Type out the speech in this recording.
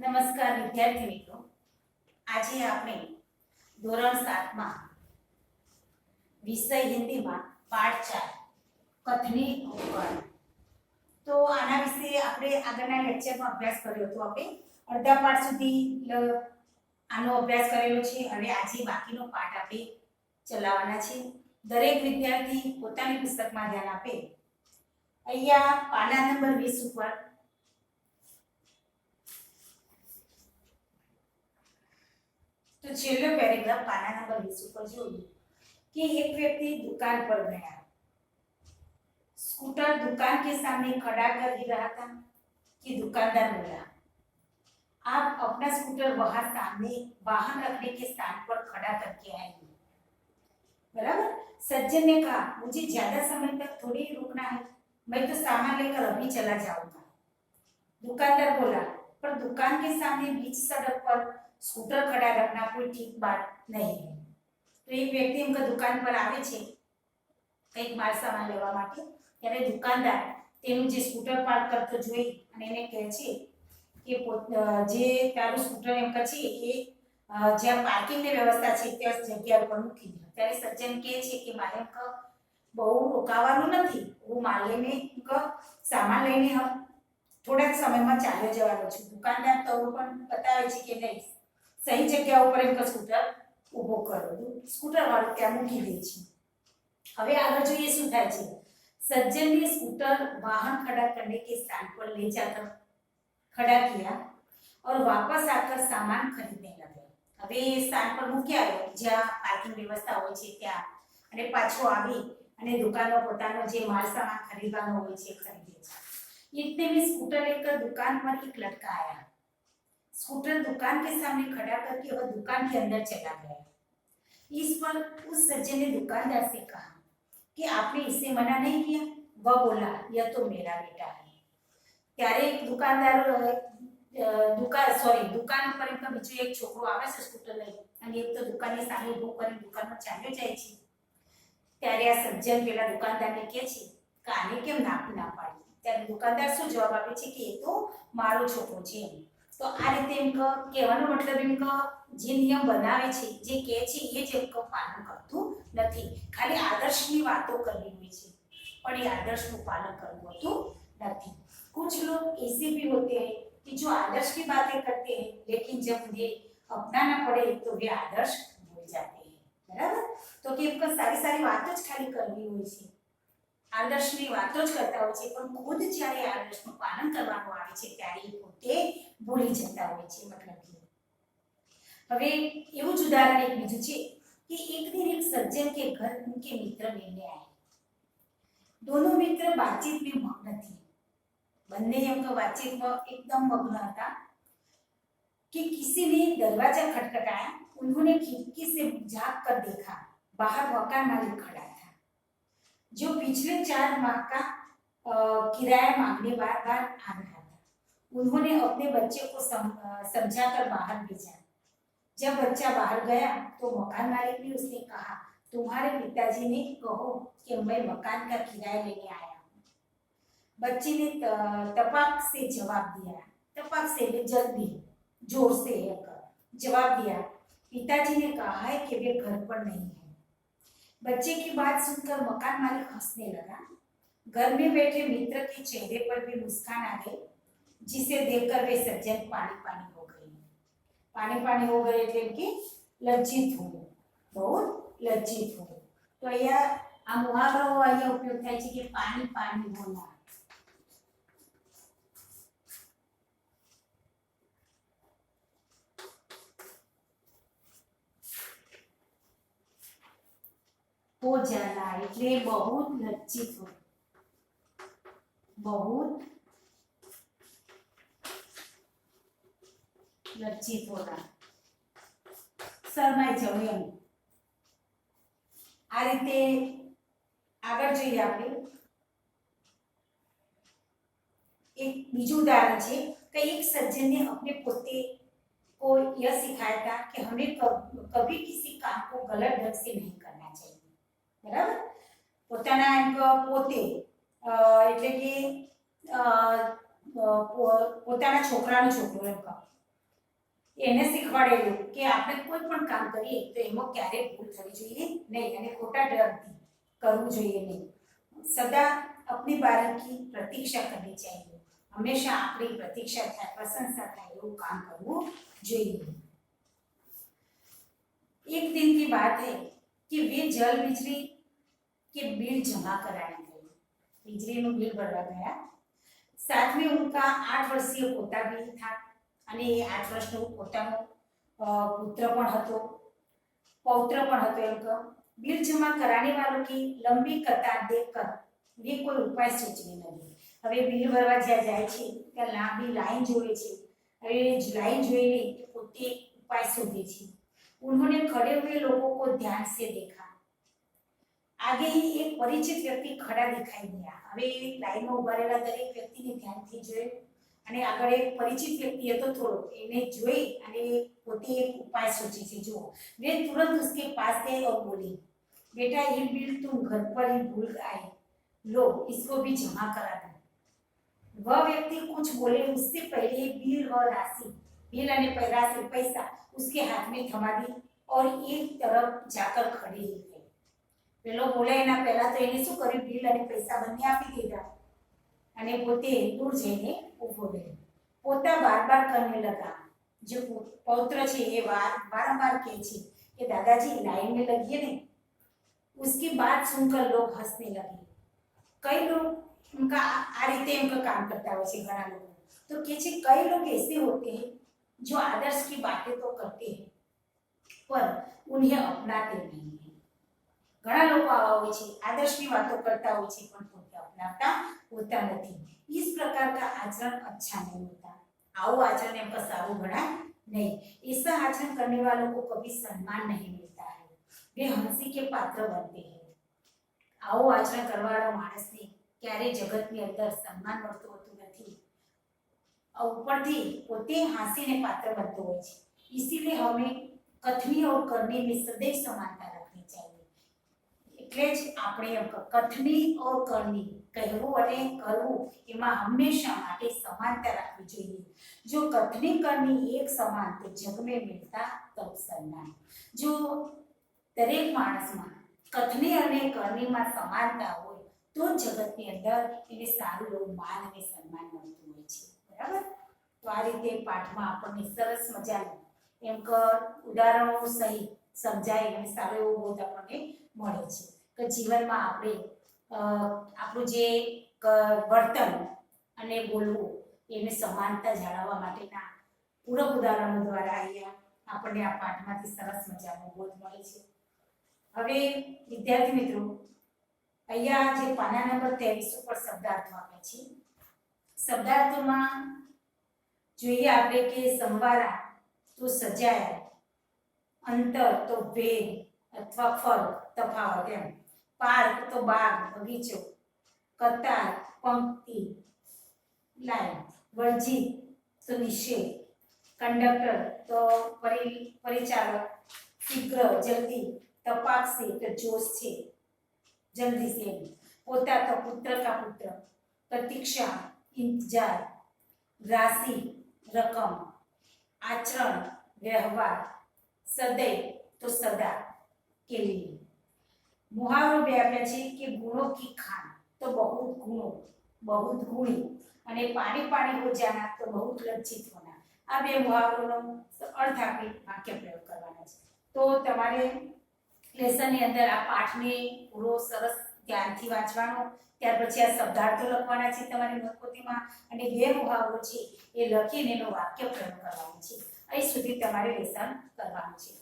નમસ્કાર વિદ્યાર્થી મિત્રો, આજે આપણે ધોરણ 7 માં વિષય હિન્દીમાં પાઠ 4 કથની અવકળ. તો આના વિશે આપણે આગળના લેક્ચરમાં અભ્યાસ કર્યો હતો. આપણે અડધા પાઠ સુધી આનો અભ્યાસ કરેલો છે. હવે આજે બાકીનો પાઠ આપણે ચલાવવાના છે. દરેક વિદ્યાર્થી પોતાની પુસ્તકમાં ધ્યાન આપે. અહીંયા પાના નંબર 20 ઉપર तो छेल्लो पैराग्राफ पाना नंबर 20 पर जोड़ो कि एक व्यक्ति दुकान पर गया. स्कूटर दुकान के सामने खड़ा कर ही रहा था कि दुकानदार बोला, आप अपना स्कूटर वहां सामने वाहन रखने के स्थान पर खड़ा करके आइए. बराबर. सज्जन ने कहा, मुझे ज्यादा समय तक थोड़ी रुकना है, मैं तो सामान लेकर अभी चला जाऊंगा. दुकानदार बोला, पर दुकान के सामने बीच सड़क पर स्कूटर खड़ा रखना कोई ठीक बात नहीं है. तो एक व्यक्ति उनका दुकान पर आवे छे કંઈક માલ સામાન લેવા માટે. ત્યારે દુકાનદાર તેનું જે સ્કૂટર પાર્ક કરતો જોઈ અને એને કહે છે કે જે તારું સ્કૂટર એમ કે છે એ જ્યાં પાર્કિંગની વ્યવસ્થા છે તે જગ્યા ઉપર મૂકી દે. ત્યારે સજ્જન કહે છે કે મારે બહુ રોકાવાનું નથી, હું માલ લઈને સામાન લઈને થોડા જ સમયમાં ચાલ્યો જવાનો છું. દુકાનદાર તો પણ બતાવે છે કે નહીં, सही जगह पर इनका स्कूटर उभो करो. स्कूटर वालों क्या मूकी दे छे. હવે આગળ જોઈએ શું થાય છે. सज्जन ने स्कूटर वाहन खड़ा करने के स्थान पर ले जाकर खड़ा किया और वापस आकर सामान खरीदने लगे. હવે સ્થાન પર મૂકી આવ્યો જ્યાં પાર્કિંગ વ્યવસ્થા હોય છે ત્યાં, અને પાછો આવી અને દુકાનનો પોતાનો જે માલ સામાન ખરીદવાનો હોય છે ખરીદે છે. इतने में स्कूटर लेकर दुकान पर एक लड़का आया. स्कूटर दुकान के सामने खड़ा करके वह दुकान के अंदर चला गया. इस पर उस सज्जन ने दुकानदार से कहा कि आपने इसे मना नहीं किया. वह बोला, यह तो मेरा बेटा है. ત્યારે દુકાનદાર દુકાન પર એમનો બીજો એક છોકરો આવે છે સ્કૂટર લઈ, અને એક તો દુકાનની સામે ઊભો કરીને દુકાનમાં ચાલ્યો જાય છે. ત્યારે આ સજ્જન પેલા દુકાનદારને કહે છે કે આને કેમ ના પાડી. ત્યારે દુકાનદાર શું જવાબ આપે છે કે એ તો મારો છોકરો છે. તો આ રીતે એમ કહેવાનો મતલબ એમ જે નિયમ બનાવે છે, જે કહે છે એ જ એમ પાલન કરતું નથી. ખાલી આદર્શની વાતો કરવી હોય છે, પણ એ આદર્શનું પાલન કરવું હોતું નથી. कुछ लोग ऐसे भी होते हैं कि जो आदर्श की बातें करते हैं, लेकिन जब उन्हें अपनाना पड़े तो वे आदर्श भूल जाते हैं. बराबर. तो कि सारी सारी बातों ज खाली करवी હોય છે, આદર્શની વાતો જ કરતા હોય છે, પણ ખુદ જ્યારે આદર્શનું પાલન કરવાનું આવે છે ત્યારે એ પોતે ભૂલી જતા હોય છે. મતલબ હવે એવું જ ઉદાહરણ એક બીજું છે कि एक दिन एक सज्जन के घर उनके मित्र मिलने आए. दोनों मित्र बातचीत में मग्न थे. બંને એમ વાતચીતમાં एकदम मग्न હતા कि किसी ने दरवाजा खटखटाया. उन्होंने खिड़की से झांक कर देखा, बाहर मकान मालिक खड़ा था जो पिछले 4 माह का किराया मांगने बार बार आ रहा था. उन्होंने अपने बच्चे को समझाकर बाहर भेजा. जब बच्चा बाहर गया तो मकान मालिक ने उसने कहा, तुम्हारे पिताजी ने कहो कि मैं मकान का किराया लेने आया हूँ. बच्चे ने तपाक से जवाब दिया. तपाक से जल्दी जोर से जवाब दिया, पिताजी ने कहा है कि वे घर पर नहीं है. बच्चे की बात सुनकर मकान मालिक हंसने लगा. घर में बैठे मित्र के चेहरे पर भी मुस्कान आ गई, जिसे देखकर वे सज्जन पानी पानी हो गए. पानी पानी हो गए એટલે કે લજ્જિત હોવું, बहुत लज्जित હોવું. તો અહીંયા આ મુહાવરો અહીંયા ઉપયોગ થાય છે કે પાણી પાણી હોના. हो जाना એટલે बहुत लज्जित हो, बहुत लज्जित होना, શરમાઈ જવું એમ. આ રીતે આગળ જોઈએ આપણે. એક બીજું ઉદાહરણ છે કે એક સજ્જન ने अपने पोते को यह सिखाया था कि हमें कभी किसी काम को गलत ढंग से नहीं करना चाहिए. बराबर. પોતાના એમ પોતે એટલે કે પોતાના છોકરાનો છોકરો એમ એને શીખવાડેલું કે આપણે કોઈ પણ કામ કરીએ તો એમાં ક્યારેય ભૂલ થવી જોઈએ નહીં અને ખોટા ડરથી કરવું જોઈએ નહીં. સદા अपनी बारी की प्रतीक्षा करनी चाहिए. हमेशा अपनी प्रतीक्षा થાય, प्रशंसा થાય એવું કામ કરવું જોઈએ. एक दिन की बात है कि वे जल बिजली के बिल जमा कराने गए. बिजलीનું બિલ ભરવા ગયા. साथ में उनका 8 वर्षीय पोता भी था અને એ 8 વર્ષનો પોતાનો પુત્ર પણ હતો, પૌત્ર પણ હતો. એમ કહો बिल जमा कराने वालों की लंबी कतार देखकर वे कोई उपाय सोचने लगे. હવે બિલ ભરવા જ્યાં જાય છે ત્યાં લાંબી લાઈન જોવે છે. હવે લાઈન જોઈને પોતે ઉપાય શોધે છે. उन्होंने खड़े हुए लोगों को ध्यान से देखा. आगे ही एक परिचित व्यक्ति खड़ा दिखाई दिया. હવે લાઈનમાં ઉભા રહેલા દરેક વ્યક્તિને ધ્યાનથી જોયો અને આગળ એક પરિચિત વ્યક્તિ હતો થોડો, એને જોઈ અને પોતે એક ઉપાય સોચે છે. જો वे तुरंत उसके पास गए और बोले, बेटा ये बिल तुम घर पर ही भूल आए, लो इसको भी जमा करा दो. वह व्यक्ति कुछ बोले उससे पहले बिल और राशि, बिल અને રાશि पैसा उसके हाथ में थमा दी और एक तरफ जाकर खड़ी रह गई. પેલો બોલે એના પહેલા તો એને શું કર્યું, બિલ અને પૈસા બંને આપી દીધા અને પોતે દૂર જઈને ઊભો રહ્યો. પોતા બાર કરને લગા. जो पौत्र છે એ વારંવાર કહે છે કે દાદાજી लाइन में लगिए नहीं. उसकी बात सुनकर लोग हंसने लगे. कई लोग उनका आ रीते उनका काम करता हुआ है. घना लोग तो कहते कई लोग ऐसे होते हैं जो आदर्श की बातें तो करते हैं पर उन्हें अपनाते नहीं है. ઘણા લોકો આવા હોય છે, આદર્શની વાતો કરતા હોય છે પણ પોતે અપનાવતા હોતા નથી. इस प्रकार का आचरण अच्छा नहीं होता. आओ आचरण एम का सारू गणाय नहीं. ऐसा आचरण करने वालों को कभी सम्मान नहीं मिलता है. वे हंसी के पात्र बनते हैं. आओ आचरण करवाळा माणसने क्यारे जगतनी अंदर सम्मान મળતું હોતું નથી. ઉપરથી પોતે હાંસીને પાત્ર બનતો હોય છે. इसीलिए हमें कथनी और करनी में सदैव समानता रखनी चाहिए. એટલે જ આપણે કથની और करनी કહેવું અને કરવું એમાં હંમેશા માટે સમાનતા રાખવી જોઈએ. જો કથની કરनी એક સમાન તો જગ में मिलता तब सम्मान. જો દરેક માણસમાં કથની અને કરણીમાં સમાનતા હોય તો જગતની અંદર એને સારું એવું માન અને સન્માન મળતું હોય છે. બરાબર? તો આ રીતે પાઠમાં આપણને સરસ મજાનું એમ કે ઉદાહરણો સહિત સમજાય અને સારો એવો બોધ આપણને મળે છે કે જીવનમાં આપણે આપણું જે વર્તન અને બોલવું એને સમાનતા જાળવવા માટેના પૂરક ઉદાહરણો દ્વારા અહીંયા આપણને આ પાઠમાંથી સરસ મજાનો બોધ મળે છે. હવે વિદ્યાર્થી મિત્રો અહીંયા જે પાના નંબર 23 ઉપર શબ્દાર્થો આપે છે. શબ્દાર્થોમાં જોઈએ આપણે કે સંવારા તો સજાય, અંતર તો ભેદ અથવા ફરક તફાવત. એમ પાર્ક તો બાગ બગીચો, કતાર પંક્તિ લાઈન, વર્જિત તો નિષેધ, કંડક્ટર તો પરિચાલક, शीघ्र जल्दी, तपाक से तो जोश से जल्दी से, पोता तो पुत्र का पुत्र, प्रतीक्षा इंतजार, राशि रकम, आचरण व्यवहार, सदैव तो सदा के लिए. मुहावरो भी आप्या छे कि गुणों की खान तो बहुत गुणों, बहुत गुणी અને પાણી પાણી हो जाना तो बहुत लज्जित होना. આ બે મુહાવરોનો અર્થ આપી વાક્ય પ્રયોગ કરવાના છે. તો તમારે લેસનની અંદર આ પાઠને પૂરો સરસ ધ્યાનથી વાંચવાનો, ત્યાર પછી આ શબ્દાર્થો લખવાના છે તમારી નોટબુકમાં અને બે મુહાવરો છે એ લખીને એનો વાક્ય પ્રયોગ કરવાનો છે. અહીં સુધી તમારે લેસન કરવાનું છે.